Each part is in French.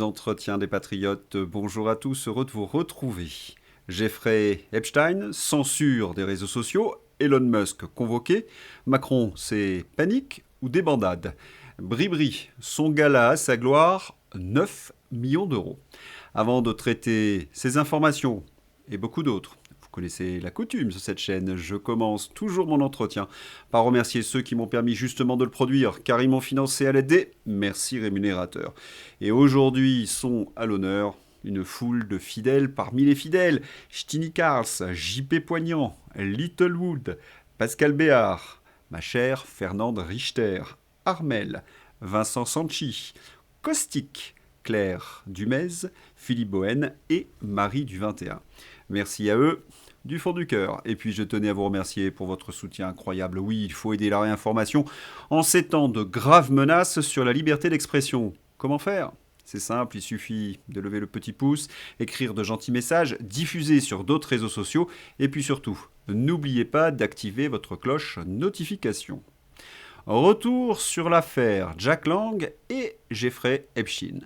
les entretiens des patriotes. Bonjour à tous, heureux de vous retrouver. Jeffrey Epstein, censure des réseaux sociaux. Elon Musk convoqué. Macron, c'est panique ou débandade. Bribri, son gala à sa gloire, 9 millions d'euros. Avant de traiter ces informations et beaucoup d'autres, vous connaissez la coutume sur cette chaîne, je commence toujours mon entretien par remercier ceux qui m'ont permis justement de le produire, car ils m'ont financé à l'aide des merci rémunérateurs. Et aujourd'hui sont à l'honneur une foule de fidèles parmi les fidèles. Stini Karls, JP Poignant, Littlewood, Pascal Béard, ma chère Fernande Richter, Armel, Vincent Sanchi, Caustic, Claire Dumez, Philippe Bohen et Marie du 21. Merci à eux du fond du cœur. Et puis je tenais à vous remercier pour votre soutien incroyable. Oui, il faut aider la réinformation en ces temps de graves menaces sur la liberté d'expression. Comment faire ? C'est simple, il suffit de lever le petit pouce, écrire de gentils messages, diffuser sur d'autres réseaux sociaux et puis surtout, n'oubliez pas d'activer votre cloche notification. Retour sur l'affaire Jack Lang et Jeffrey Epstein.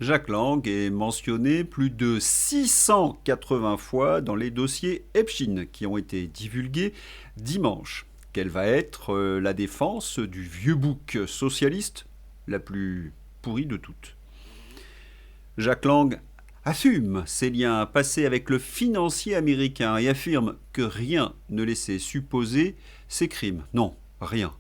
Jack Lang est mentionné plus de 680 fois dans les dossiers Epstein qui ont été divulgués dimanche. Quelle va être la défense du vieux bouc socialiste, la plus pourrie de toutes ? Jack Lang assume ses liens passés avec le financier américain et affirme que rien ne laissait supposer ses crimes. Non, rien.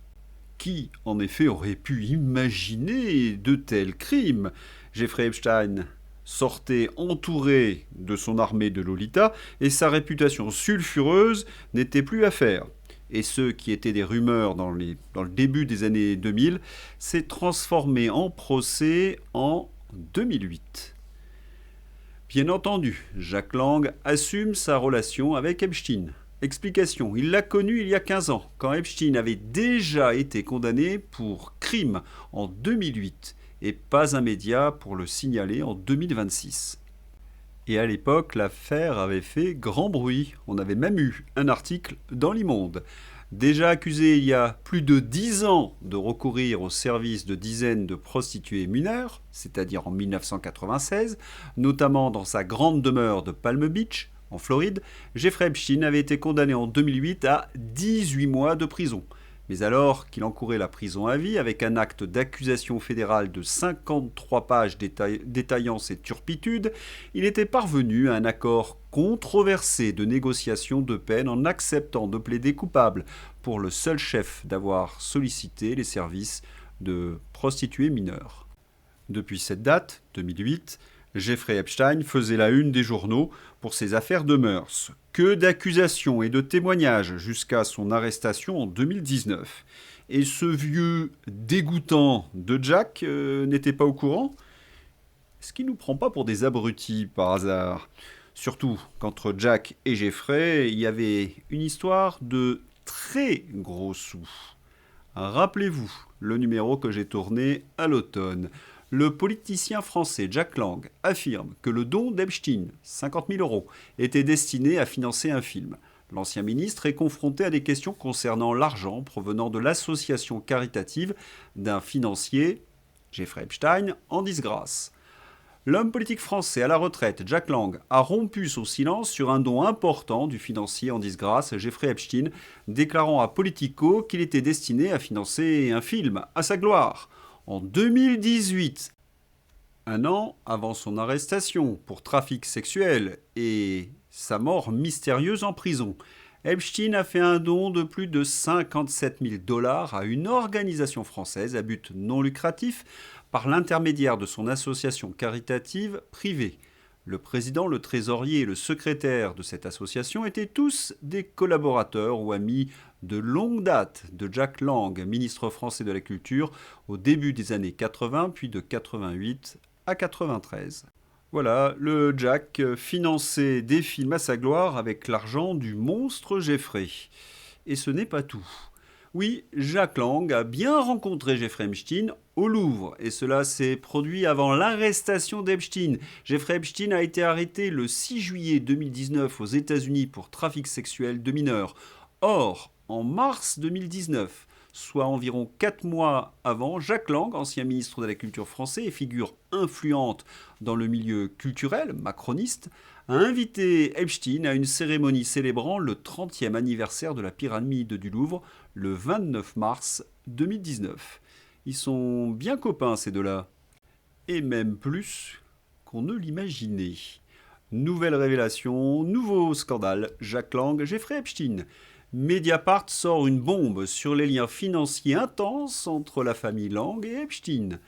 Qui, en effet, aurait pu imaginer de tels crimes ? Jeffrey Epstein sortait entouré de son armée de Lolita et sa réputation sulfureuse n'était plus à faire. Et ce qui était des rumeurs dans le début des années 2000 s'est transformé en procès en 2008. Bien entendu, Jack Lang assume sa relation avec Epstein. Explication, il l'a connu il y a 15 ans, quand Epstein avait déjà été condamné pour crime en 2008 et pas un média pour le signaler en 2026. Et à l'époque, l'affaire avait fait grand bruit. On avait même eu un article dans l'E-Monde. Déjà accusé il y a plus de 10 ans de recourir au service de dizaines de prostituées mineures, c'est-à-dire en 1996, notamment dans sa grande demeure de Palm Beach, en Floride, Jeffrey Epstein avait été condamné en 2008 à 18 mois de prison. Mais alors qu'il encourait la prison à vie avec un acte d'accusation fédérale de 53 pages détaillant ses turpitudes, il était parvenu à un accord controversé de négociation de peine en acceptant de plaider coupable pour le seul chef d'avoir sollicité les services de prostituées mineures. Depuis cette date, 2008, Jeffrey Epstein faisait la une des journaux pour ses affaires de mœurs. Que d'accusations et de témoignages jusqu'à son arrestation en 2019. Et ce vieux dégoûtant de Jack n'était pas au courant ? Est-ce qu'il ne nous prend pas pour des abrutis par hasard ? Surtout qu'entre Jack et Jeffrey, il y avait une histoire de très gros sous. Rappelez-vous le numéro que j'ai tourné à l'automne. Le politicien français Jack Lang affirme que le don d'Epstein, 50 000 euros, était destiné à financer un film. L'ancien ministre est confronté à des questions concernant l'argent provenant de l'association caritative d'un financier, Jeffrey Epstein, en disgrâce. L'homme politique français à la retraite, Jack Lang, a rompu son silence sur un don important du financier en disgrâce, Jeffrey Epstein, déclarant à Politico qu'il était destiné à financer un film à sa gloire. En 2018, un an avant son arrestation pour trafic sexuel et sa mort mystérieuse en prison, Epstein a fait un don de plus de 57 000 $ à une organisation française à but non lucratif par l'intermédiaire de son association caritative privée. Le président, le trésorier et le secrétaire de cette association étaient tous des collaborateurs ou amis de longue date de Jack Lang, ministre français de la Culture, au début des années 80, puis de 88 à 93. Voilà, le Jack finançait des films à sa gloire avec l'argent du monstre Jeffrey. Et ce n'est pas tout. Oui, Jack Lang a bien rencontré Jeffrey Epstein au Louvre, et cela s'est produit avant l'arrestation d'Epstein. Jeffrey Epstein a été arrêté le 6 juillet 2019 aux États-Unis pour trafic sexuel de mineurs. Or, en mars 2019, soit environ 4 mois avant, Jacques Lang, ancien ministre de la Culture français et figure influente dans le milieu culturel macroniste, a invité Epstein à une cérémonie célébrant le 30e anniversaire de la pyramide du Louvre le 29 mars 2019. Ils sont bien copains ces deux-là, et même plus qu'on ne l'imaginait. Nouvelle révélation, nouveau scandale, Jacques Lang, Jeffrey Epstein. Mediapart sort une bombe sur les liens financiers intenses entre la famille Lang et Epstein.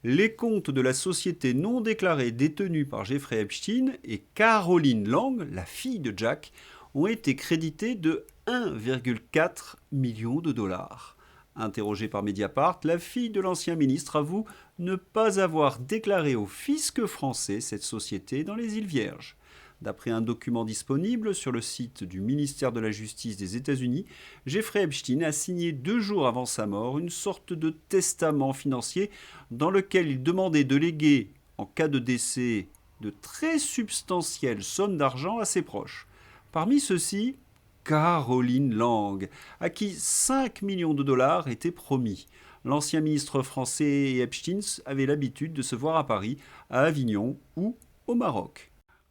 Les comptes de la société non déclarée détenue par Jeffrey Epstein et Caroline Lang, la fille de Jack, ont été crédités de 1,4 million de dollars. Interrogée par Mediapart, la fille de l'ancien ministre avoue ne pas avoir déclaré au fisc français cette société dans les îles Vierges. D'après un document disponible sur le site du ministère de la Justice des États-Unis, Jeffrey Epstein a signé 2 jours avant sa mort une sorte de testament financier dans lequel il demandait de léguer, en cas de décès, de très substantielles sommes d'argent à ses proches. Parmi ceux-ci, Caroline Lang, à qui 5 millions de dollars étaient promis. L'ancien ministre français et Epstein avaient l'habitude de se voir à Paris, à Avignon ou au Maroc.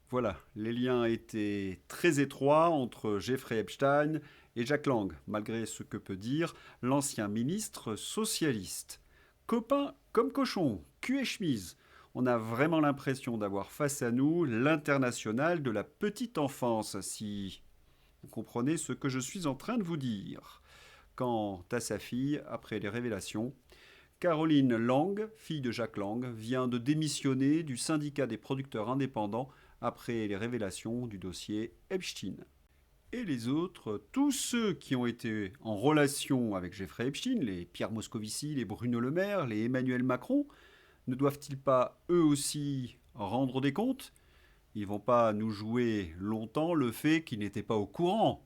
Voilà, les liens étaient très étroits entre Jeffrey Epstein et Jacques Lang, malgré ce que peut dire l'ancien ministre socialiste. Copain comme cochon, cul et chemise. On a vraiment l'impression d'avoir face à nous l'international de la petite enfance, si vous comprenez ce que je suis en train de vous dire. Quant à sa fille, après les révélations, Caroline Lang, fille de Jacques Lang, vient de démissionner du syndicat des producteurs indépendants après les révélations du dossier Epstein. Et les autres, tous ceux qui ont été en relation avec Jeffrey Epstein, les Pierre Moscovici, les Bruno Le Maire, les Emmanuel Macron, ne doivent-ils pas eux aussi rendre des comptes? Ils vont pas nous jouer longtemps le fait qu'ils n'étaient pas au courant.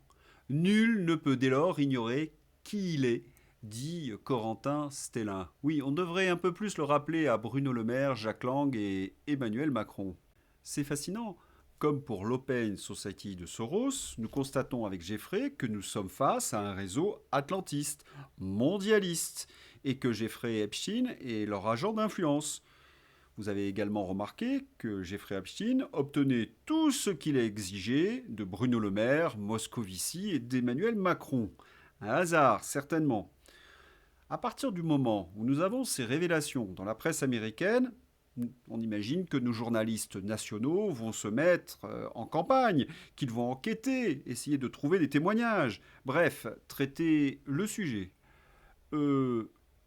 Nul ne peut dès lors ignorer qui il est, dit Corentin Stellin. Oui, on devrait un peu plus le rappeler à Bruno Le Maire, Jacques Lang et Emmanuel Macron. C'est fascinant. Comme pour l'Open Society de Soros, nous constatons avec Jeffrey que nous sommes face à un réseau atlantiste, mondialiste, et que Jeffrey Epstein est leur agent d'influence. Vous avez également remarqué que Jeffrey Epstein obtenait tout ce qu'il a exigé de Bruno Le Maire, Moscovici et d'Emmanuel Macron. Un hasard, certainement. À partir du moment où nous avons ces révélations dans la presse américaine, on imagine que nos journalistes nationaux vont se mettre en campagne, qu'ils vont enquêter, essayer de trouver des témoignages. Bref, traiter le sujet.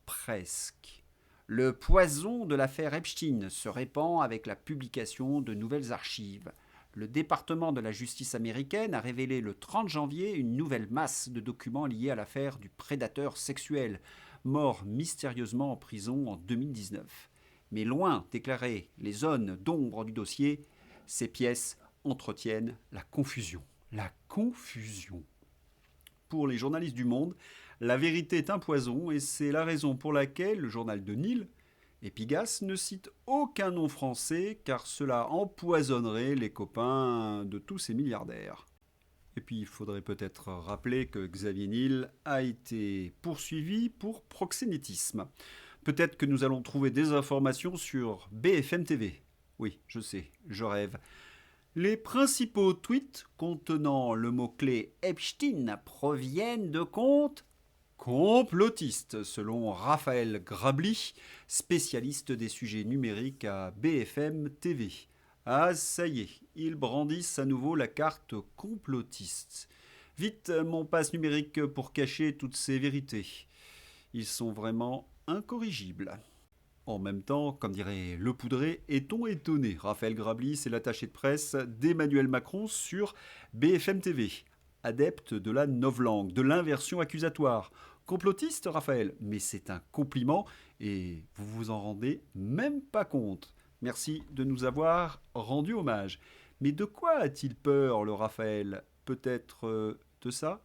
Presque. Le poison de l'affaire Epstein se répand avec la publication de nouvelles archives. Le département de la justice américaine a révélé le 30 janvier une nouvelle masse de documents liés à l'affaire du prédateur sexuel, mort mystérieusement en prison en 2019. Mais loin d'éclairer les zones d'ombre du dossier, ces pièces entretiennent la confusion. La confusion. Pour les journalistes du Monde, la vérité est un poison et c'est la raison pour laquelle le journal de Nil, Epigas, ne cite aucun nom français car cela empoisonnerait les copains de tous ces milliardaires. Et puis il faudrait peut-être rappeler que Xavier Niel a été poursuivi pour proxénétisme. Peut-être que nous allons trouver des informations sur BFM TV. Oui, je sais, je rêve. Les principaux tweets contenant le mot-clé Epstein proviennent de comptes complotistes, selon Raphaël Grabli, spécialiste des sujets numériques à BFM TV. Ah, ça y est, ils brandissent à nouveau la carte complotiste. Vite, mon passe numérique pour cacher toutes ces vérités. Ils sont vraiment incorrigibles. En même temps, comme dirait Le Poudré, est-on étonné? Raphaël Grabli, c'est l'attaché de presse d'Emmanuel Macron sur BFM TV. Adepte de la novlangue, de l'inversion accusatoire. Complotiste, Raphaël, mais c'est un compliment et vous vous en rendez même pas compte. Merci de nous avoir rendu hommage. Mais de quoi a-t-il peur, le Raphaël? Peut-être de ça?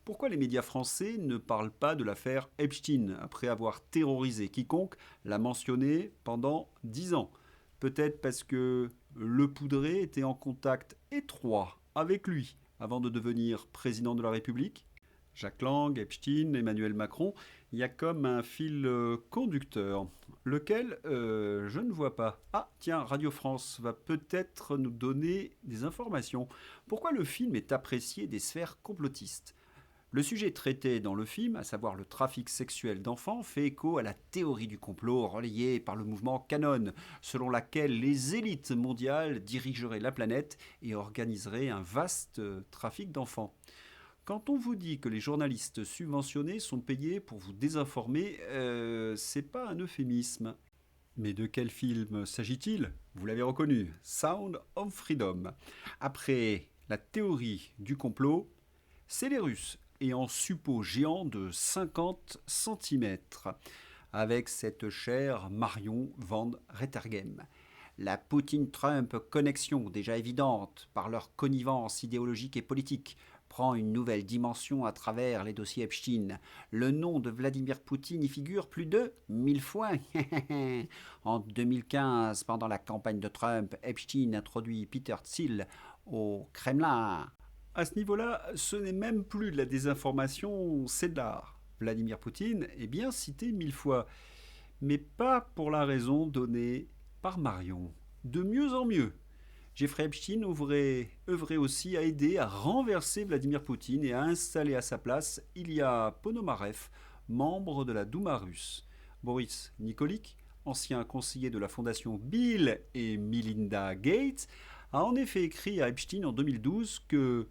Pourquoi les médias français ne parlent pas de l'affaire Epstein après avoir terrorisé quiconque l'a mentionné pendant 10 ans? Peut-être parce que Le Poudré était en contact étroit avec lui avant de devenir président de la République? Jacques Lang, Epstein, Emmanuel Macron, il y a comme un fil conducteur, lequel je ne vois pas. Ah, tiens, Radio France va peut-être nous donner des informations. Pourquoi le film est apprécié des sphères complotistes? Le sujet traité dans le film, à savoir le trafic sexuel d'enfants, fait écho à la théorie du complot relayée par le mouvement Canon, selon laquelle les élites mondiales dirigeraient la planète et organiseraient un vaste trafic d'enfants. Quand on vous dit que les journalistes subventionnés sont payés pour vous désinformer, c'est pas un euphémisme. Mais de quel film s'agit-il? Vous l'avez reconnu, Sound of Freedom. Après la théorie du complot, c'est les Russes et en suppôt géant de 50 centimètres, avec cette chère Marion Van Rettergem. La Poutine-Trump connexion, déjà évidente par leur connivence idéologique et politique, prend une nouvelle dimension à travers les dossiers Epstein. Le nom de Vladimir Poutine y figure plus de 1000 fois. En 2015, pendant la campagne de Trump, Epstein introduit Peter Thiel au Kremlin. À ce niveau-là, ce n'est même plus de la désinformation, c'est de l'art. Vladimir Poutine est bien cité 1000 fois, mais pas pour la raison donnée par Marion. De mieux en mieux. Jeffrey Epstein œuvrait aussi à aider à renverser Vladimir Poutine et à installer à sa place Ilya Ponomarev, membre de la Douma russe. Boris Nikolic, ancien conseiller de la fondation Bill et Melinda Gates, a en effet écrit à Epstein en 2012 que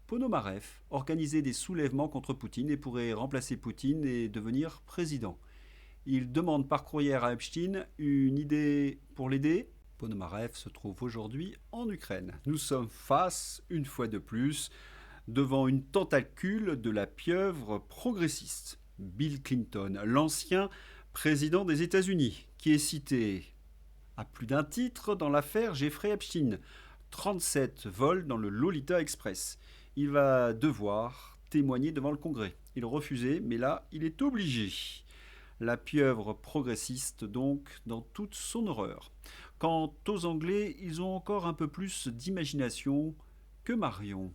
Ponomarev organisait des soulèvements contre Poutine et pourrait remplacer Poutine et devenir président. Il demande par courrier à Epstein une idée pour l'aider. Ponomarev se trouve aujourd'hui en Ukraine. Nous sommes face, une fois de plus, devant une tentacule de la pieuvre progressiste. Bill Clinton, l'ancien président des États-Unis, qui est cité à plus d'un titre dans l'affaire Jeffrey Epstein. 37 vols dans le Lolita Express. Il va devoir témoigner devant le Congrès. Il refusait, mais là, il est obligé. La pieuvre progressiste donc dans toute son horreur. Quant aux Anglais, ils ont encore un peu plus d'imagination que Marion.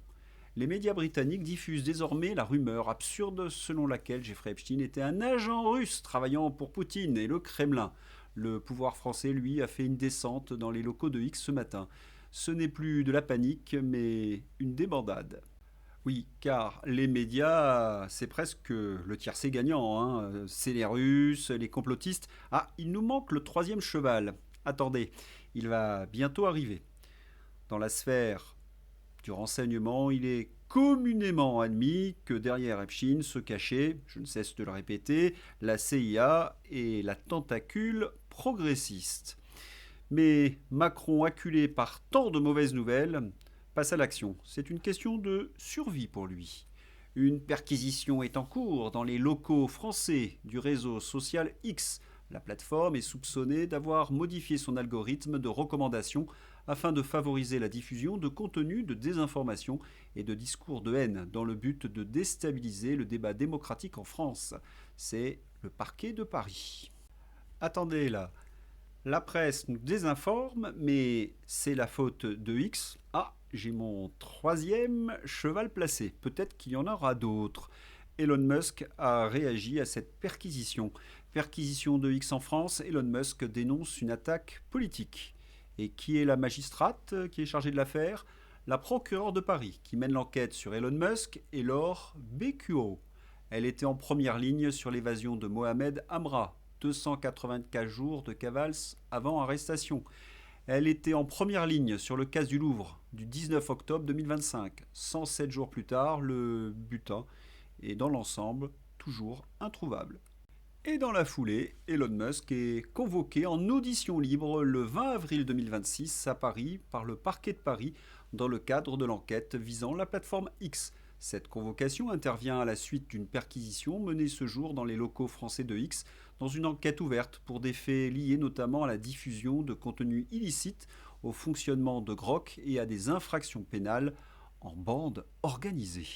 Les médias britanniques diffusent désormais la rumeur absurde selon laquelle Jeffrey Epstein était un agent russe travaillant pour Poutine et le Kremlin. Le pouvoir français, lui, a fait une descente dans les locaux de X ce matin. Ce n'est plus de la panique, mais une débandade. Oui, car les médias, c'est presque le tiercé gagnant. Hein. C'est les Russes, les complotistes. Ah, il nous manque le troisième cheval. Attendez, il va bientôt arriver. Dans la sphère du renseignement, il est communément admis que derrière Epstein se cachait, je ne cesse de le répéter, la CIA et la tentacule progressiste. Mais Macron, acculé par tant de mauvaises nouvelles, passe à l'action. C'est une question de survie pour lui. Une perquisition est en cours dans les locaux français du réseau social X. La plateforme est soupçonnée d'avoir modifié son algorithme de recommandation afin de favoriser la diffusion de contenus de désinformation et de discours de haine dans le but de déstabiliser le débat démocratique en France. C'est le parquet de Paris. Attendez là, la presse nous désinforme, mais c'est la faute de X. Ah, j'ai mon troisième cheval placé. Peut-être qu'il y en aura d'autres. Elon Musk a réagi à cette perquisition. Perquisition de X en France, Elon Musk dénonce une attaque politique. Et qui est la magistrate qui est chargée de l'affaire? La procureure de Paris, qui mène l'enquête sur Elon Musk et Laure BQO. Elle était en première ligne sur l'évasion de Mohamed Amra, 284 jours de cavale avant arrestation. Elle était en première ligne sur le cas du Louvre du 19 octobre 2025. 107 jours plus tard, le butin est dans l'ensemble toujours introuvable. Et dans la foulée, Elon Musk est convoqué en audition libre le 20 avril 2026 à Paris par le parquet de Paris dans le cadre de l'enquête visant la plateforme X. Cette convocation intervient à la suite d'une perquisition menée ce jour dans les locaux français de X dans une enquête ouverte pour des faits liés notamment à la diffusion de contenus illicites, au fonctionnement de Grok et à des infractions pénales en bande organisée.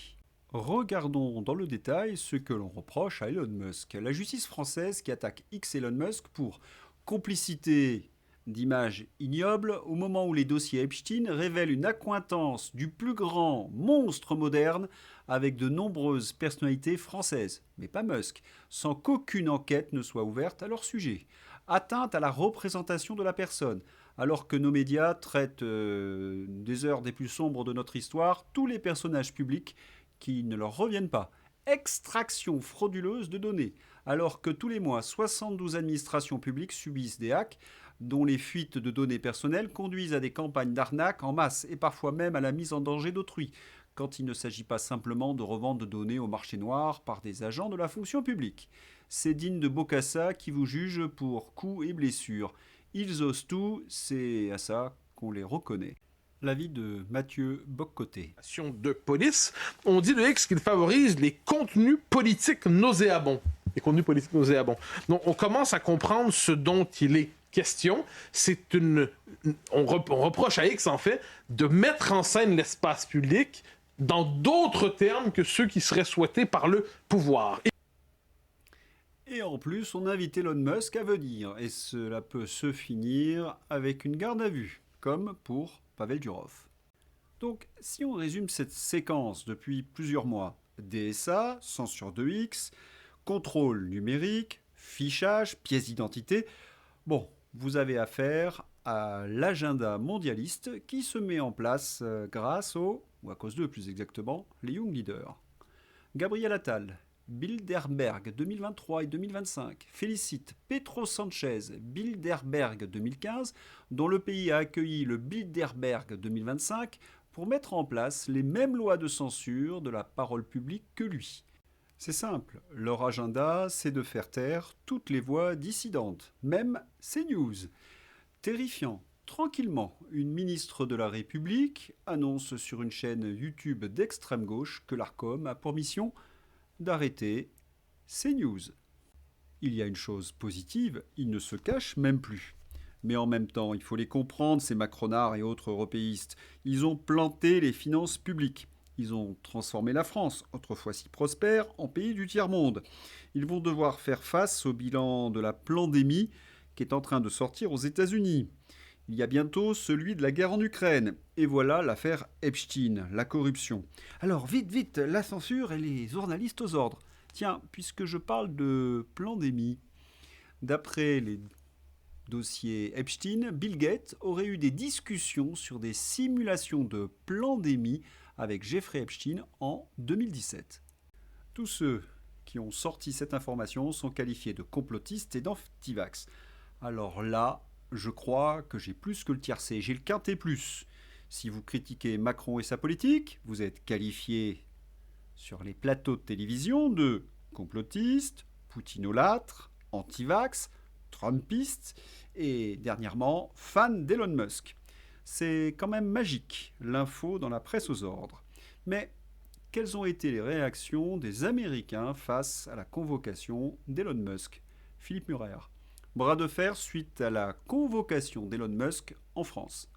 Regardons dans le détail ce que l'on reproche à Elon Musk. La justice française qui attaque X Elon Musk pour complicité d'images ignobles au moment où les dossiers Epstein révèlent une accointance du plus grand monstre moderne avec de nombreuses personnalités françaises, mais pas Musk, sans qu'aucune enquête ne soit ouverte à leur sujet. Atteinte à la représentation de la personne, alors que nos médias traitent des heures des plus sombres de notre histoire tous les personnages publics qui ne leur reviennent pas. Extraction frauduleuse de données, alors que tous les mois, 72 administrations publiques subissent des hacks dont les fuites de données personnelles conduisent à des campagnes d'arnaque en masse et parfois même à la mise en danger d'autrui, quand il ne s'agit pas simplement de revente de données au marché noir par des agents de la fonction publique. C'est digne de Bokassa qui vous juge pour coups et blessures. Ils osent tout, c'est à ça qu'on les reconnaît. L'avis de Mathieu Boccoté. De police, on dit de X qu'il favorise les contenus politiques nauséabonds. Les contenus politiques nauséabonds. Donc, on commence à comprendre ce dont il est question. On reproche à X, en fait, de mettre en scène l'espace public dans d'autres termes que ceux qui seraient souhaités par le pouvoir. Et en plus, on invite Elon Musk à venir. Et cela peut se finir avec une garde à vue, comme pour Pavel Durov. Donc, si on résume cette séquence depuis plusieurs mois, DSA, censure de X, contrôle numérique, fichage, pièce d'identité, bon, vous avez affaire à l'agenda mondialiste qui se met en place grâce aux, ou à cause d'eux plus exactement, les Young Leaders. Gabriel Attal, Bilderberg 2023 et 2025 félicite Pedro Sanchez Bilderberg 2015, dont le pays a accueilli le Bilderberg 2025 pour mettre en place les mêmes lois de censure de la parole publique que lui. C'est simple, leur agenda, c'est de faire taire toutes les voix dissidentes, même CNews. Terrifiant, tranquillement, une ministre de la République annonce sur une chaîne YouTube d'extrême gauche que l'Arcom a pour mission d'arrêter CNews. Il y a une chose positive, ils ne se cachent même plus. Mais en même temps, il faut les comprendre, ces macronards et autres européistes. Ils ont planté les finances publiques. Ils ont transformé la France, autrefois si prospère, en pays du tiers-monde. Ils vont devoir faire face au bilan de la pandémie qui est en train de sortir aux États-Unis. Il y a bientôt celui de la guerre en Ukraine. Et voilà l'affaire Epstein, la corruption. Alors vite, la censure et les journalistes aux ordres. Tiens, puisque je parle de pandémie, d'après les dossiers Epstein, Bill Gates aurait eu des discussions sur des simulations de pandémie avec Jeffrey Epstein en 2017. Tous ceux qui ont sorti cette information sont qualifiés de complotistes et d'antivax. Alors là, je crois que j'ai plus que le tiercé, j'ai le quintet plus. Si vous critiquez Macron et sa politique, vous êtes qualifié sur les plateaux de télévision de complotiste, poutinolâtre, antivax, trumpiste et dernièrement fan d'Elon Musk. C'est quand même magique, l'info dans la presse aux ordres. Mais quelles ont été les réactions des Américains face à la convocation d'Elon Musk? Philippe Murer. Bras de fer suite à la convocation d'Elon Musk en France.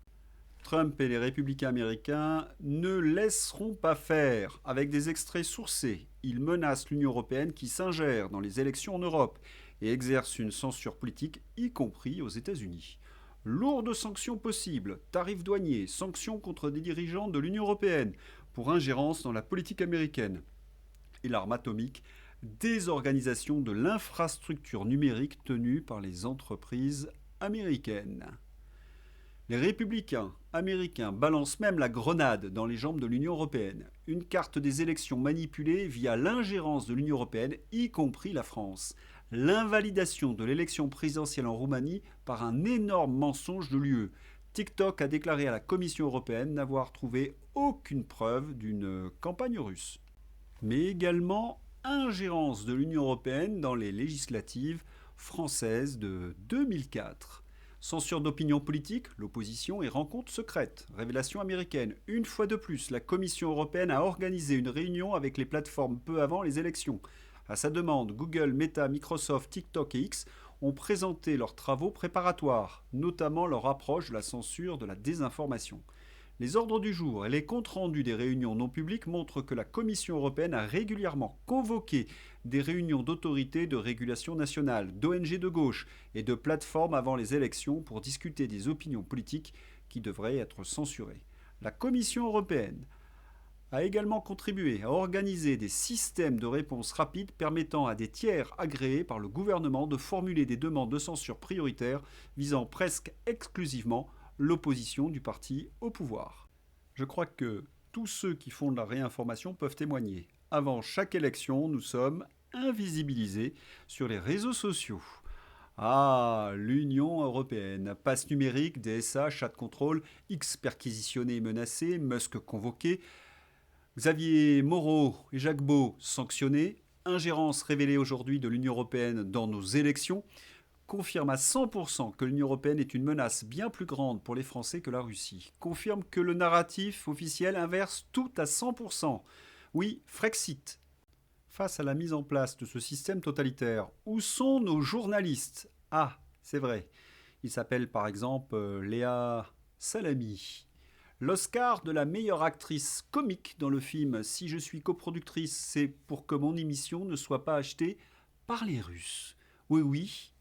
Trump et les républicains américains ne laisseront pas faire. Avec des extraits sourcés, ils menacent l'Union européenne qui s'ingère dans les élections en Europe et exerce une censure politique, y compris aux États-Unis. Lourdes sanctions possibles, tarifs douaniers, sanctions contre des dirigeants de l'Union européenne pour ingérence dans la politique américaine. Et l'arme atomique, désorganisation de l'infrastructure numérique tenue par les entreprises américaines. Les républicains américains balancent même la grenade dans les jambes de l'Union européenne. Une carte des élections manipulée via l'ingérence de l'Union européenne, y compris la France. L'invalidation de l'élection présidentielle en Roumanie par un énorme mensonge de l'UE. TikTok a déclaré à la Commission européenne n'avoir trouvé aucune preuve d'une campagne russe. Mais également ingérence de l'Union européenne dans les législatives françaises de 2004. Censure d'opinion politique, l'opposition et rencontre secrète. Révélation américaine. Une fois de plus, la Commission européenne a organisé une réunion avec les plateformes peu avant les élections. À sa demande, Google, Meta, Microsoft, TikTok et X ont présenté leurs travaux préparatoires, notamment leur approche de la censure de la désinformation. Les ordres du jour et les comptes rendus des réunions non publiques montrent que la Commission européenne a régulièrement convoqué des réunions d'autorités de régulation nationale, d'ONG de gauche et de plateformes avant les élections pour discuter des opinions politiques qui devraient être censurées. La Commission européenne a également contribué à organiser des systèmes de réponse rapide permettant à des tiers agréés par le gouvernement de formuler des demandes de censure prioritaires visant presque exclusivement l'opposition du parti au pouvoir. Je crois que tous ceux qui font de la réinformation peuvent témoigner. Avant chaque élection, nous sommes invisibilisés sur les réseaux sociaux. Ah, l'Union européenne, passe numérique, DSA, chat de contrôle, X perquisitionné et menacé, Musk convoqué, Xavier Moreau et Jacques Beau sanctionnés, ingérence révélée aujourd'hui de l'Union européenne dans nos élections, confirme à 100% que l'Union européenne est une menace bien plus grande pour les Français que la Russie. Confirme que le narratif officiel inverse tout à 100%. Oui, Frexit. Face à la mise en place de ce système totalitaire, où sont nos journalistes? Ah, c'est vrai. Il s'appelle par exemple Léa Salami. L'Oscar de la meilleure actrice comique dans le film Si je suis coproductrice, c'est pour que mon émission ne soit pas achetée par les Russes. Oui, oui,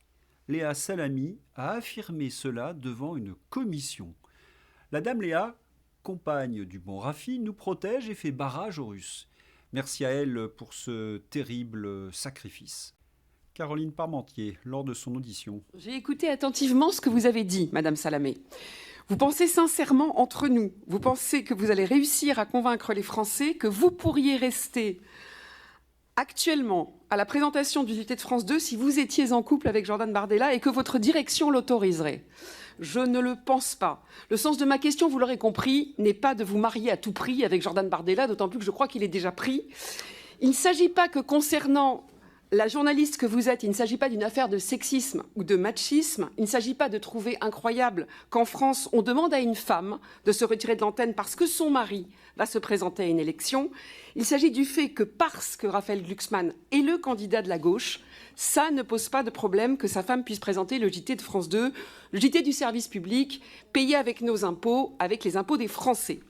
Léa Salami a affirmé cela devant une commission. La dame Léa, compagne du bon Rafi, nous protège et fait barrage aux Russes. Merci à elle pour ce terrible sacrifice. Caroline Parmentier, lors de son audition. J'ai écouté attentivement ce que vous avez dit, Madame Salamé. Vous pensez sincèrement entre nous, vous pensez que vous allez réussir à convaincre les Français que vous pourriez rester actuellement à la présentation du JT de France 2 si vous étiez en couple avec Jordan Bardella et que votre direction l'autoriserait? Je ne le pense pas. Le sens de ma question, vous l'aurez compris, n'est pas de vous marier à tout prix avec Jordan Bardella, d'autant plus que je crois qu'il est déjà pris. Il ne s'agit pas que concernant la journaliste que vous êtes, il ne s'agit pas d'une affaire de sexisme ou de machisme. Il ne s'agit pas de trouver incroyable qu'en France, on demande à une femme de se retirer de l'antenne parce que son mari va se présenter à une élection. Il s'agit du fait que parce que Raphaël Glucksmann est le candidat de la gauche, ça ne pose pas de problème que sa femme puisse présenter le JT de France 2, le JT du service public, payé avec nos impôts, avec les impôts des Français.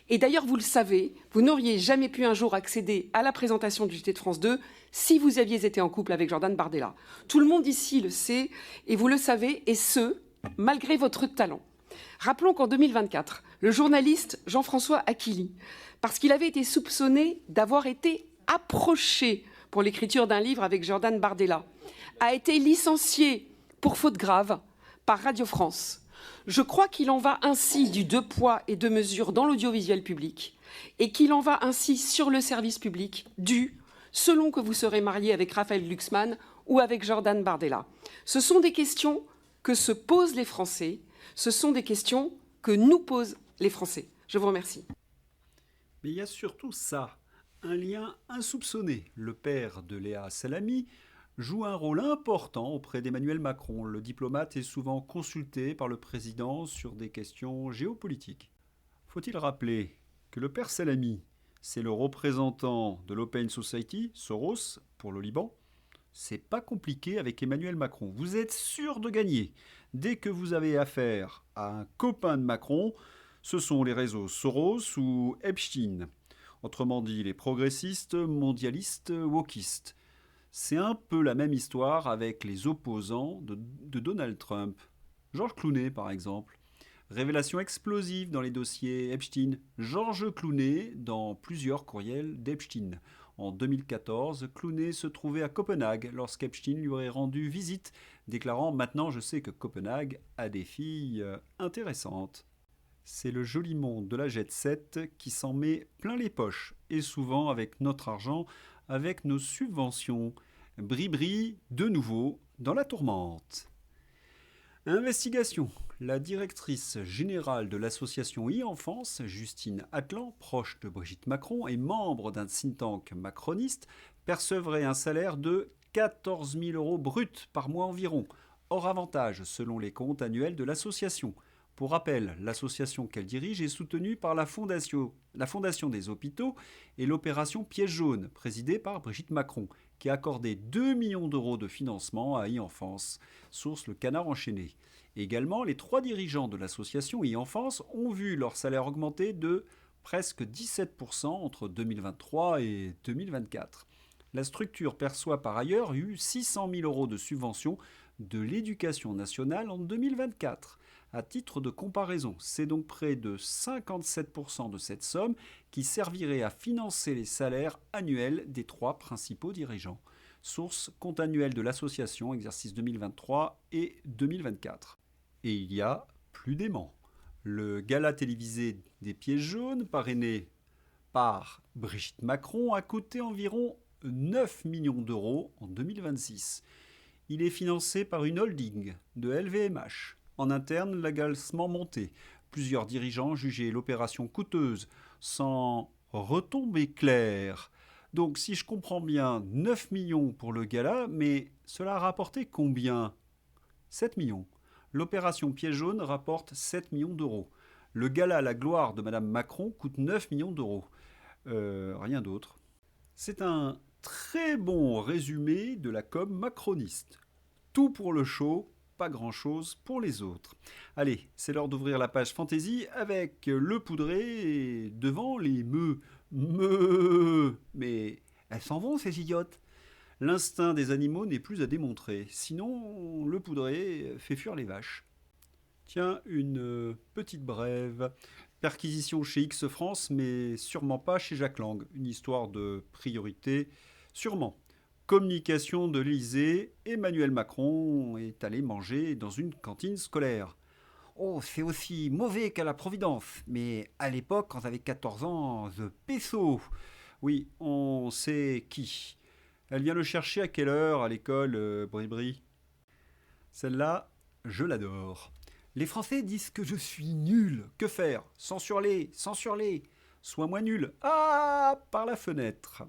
Et d'ailleurs, vous le savez, vous n'auriez jamais pu un jour accéder à la présentation du JT de France 2 si vous aviez été en couple avec Jordan Bardella. Tout le monde ici le sait, et vous le savez, et ce, malgré votre talent. Rappelons qu'en 2024, le journaliste Jean-François Aquili, parce qu'il avait été soupçonné d'avoir été approché pour l'écriture d'un livre avec Jordan Bardella, a été licencié pour faute grave par Radio France. Je crois qu'il en va ainsi du 2 poids et 2 mesures dans l'audiovisuel public et qu'il en va ainsi sur le service public selon que vous serez marié avec Raphaël Glucksmann ou avec Jordan Bardella. Ce sont des questions que se posent les Français, ce sont des questions que nous posent les Français. Je vous remercie. Mais il y a surtout ça, un lien insoupçonné. Le père de Léa Salami joue un rôle important auprès d'Emmanuel Macron. Le diplomate est souvent consulté par le président sur des questions géopolitiques. Faut-il rappeler que le père Salami, c'est le représentant de l'Open Society, Soros, pour le Liban? C'est pas compliqué avec Emmanuel Macron. Vous êtes sûr de gagner. Dès que vous avez affaire à un copain de Macron, ce sont les réseaux Soros ou Epstein. Autrement dit, les progressistes, mondialistes, wokistes. C'est un peu la même histoire avec les opposants de Donald Trump. Georges Clooney, par exemple. Révélation explosive dans les dossiers Epstein. Georges Clooney dans plusieurs courriels d'Epstein. En 2014, Clooney se trouvait à Copenhague lorsqu'Epstein lui aurait rendu visite, déclarant « Maintenant, je sais que Copenhague a des filles intéressantes ». C'est le joli monde de la jet set qui s'en met plein les poches, et souvent avec notre argent, avec nos subventions. Bri-bri, de nouveau, dans la tourmente. Investigation. La directrice générale de l'association e-Enfance, Justine Atlan, proche de Brigitte Macron et membre d'un think tank macroniste, percevrait un salaire de 14 000 € bruts par mois environ, hors avantage selon les comptes annuels de l'association. Pour rappel, l'association qu'elle dirige est soutenue par la Fondation des hôpitaux et l'opération Piège jaune, présidée par Brigitte Macron, qui a accordé 2 millions d'euros de financement à e-Enfance, source Le Canard enchaîné. Également, les 3 dirigeants de l'association e-enfance ont vu leur salaire augmenter de presque 17% entre 2023 et 2024. La structure perçoit par ailleurs eu 600 000 euros de subventions de l'éducation nationale en 2024. À titre de comparaison, c'est donc près de 57% de cette somme qui servirait à financer les salaires annuels des 3 principaux dirigeants. Source compte annuel de l'association, exercice 2023 et 2024. Et il y a plus d'aimants. Le gala télévisé des Pieds jaunes, parrainé par Brigitte Macron, a coûté environ 9 millions d'euros en 2026. Il est financé par une holding de LVMH. En interne, l'agacement montait. Plusieurs dirigeants jugeaient l'opération coûteuse, sans retombées claires. Donc, si je comprends bien, 9 millions pour le gala, mais cela a rapporté combien ? 7 millions. L'opération Pieds jaunes rapporte 7 millions d'euros. Le gala à la gloire de Madame Macron coûte 9 millions d'euros. Rien d'autre. C'est un très bon résumé de la com macroniste. Tout pour le show, pas grand-chose pour les autres. Allez, c'est l'heure d'ouvrir la page fantaisie avec le poudré devant les meux. Mais elles s'en vont ces idiotes. L'instinct des animaux n'est plus à démontrer, sinon le poudré fait fuir les vaches. Tiens, une petite brève. Perquisition chez X France, mais sûrement pas chez Jack Lang. Une histoire de priorité, sûrement. Communication de l'Élysée, Emmanuel Macron est allé manger dans une cantine scolaire. Oh, c'est aussi mauvais qu'à la Providence, mais à l'époque, quand j'avais 14 ans, the peso. Oui, on sait qui. Elle vient le chercher à quelle heure à l'école, Bribri? Celle-là, je l'adore. Les Français disent que je suis nul. Que faire? Censure-les, censure-les. Sois moins nul. Ah, par la fenêtre.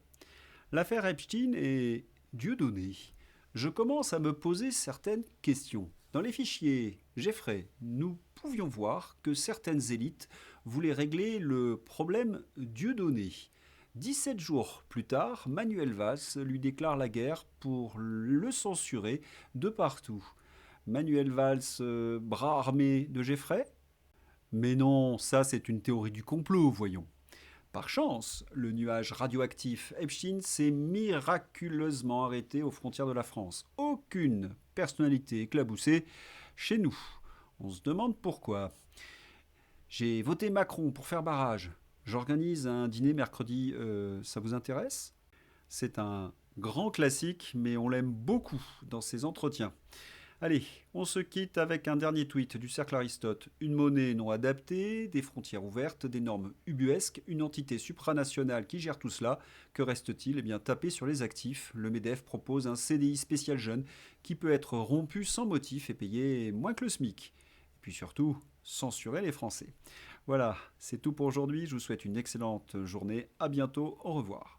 L'affaire Epstein est Dieudonné. Je commence à me poser certaines questions. Dans les fichiers Geffray, nous pouvions voir que certaines élites voulaient régler le problème Dieudonné. 17 jours plus tard, Manuel Valls lui déclare la guerre pour le censurer de partout. Manuel Valls, bras armé de Geffray? Mais non, ça c'est une théorie du complot, voyons. Par chance, le nuage radioactif Epstein s'est miraculeusement arrêté aux frontières de la France. Aucune personnalité éclaboussée chez nous. On se demande pourquoi. J'ai voté Macron pour faire barrage. J'organise un dîner mercredi, ça vous intéresse? C'est un grand classique, mais on l'aime beaucoup dans ses entretiens. Allez, on se quitte avec un dernier tweet du Cercle Aristote. Une monnaie non adaptée, des frontières ouvertes, des normes ubuesques, une entité supranationale qui gère tout cela. Que reste-t-il? Eh bien, taper sur les actifs. Le MEDEF propose un CDI spécial jeune qui peut être rompu sans motif et payé moins que le SMIC. Et puis surtout, censurer les Français. Voilà, c'est tout pour aujourd'hui. Je vous souhaite une excellente journée. À bientôt. Au revoir.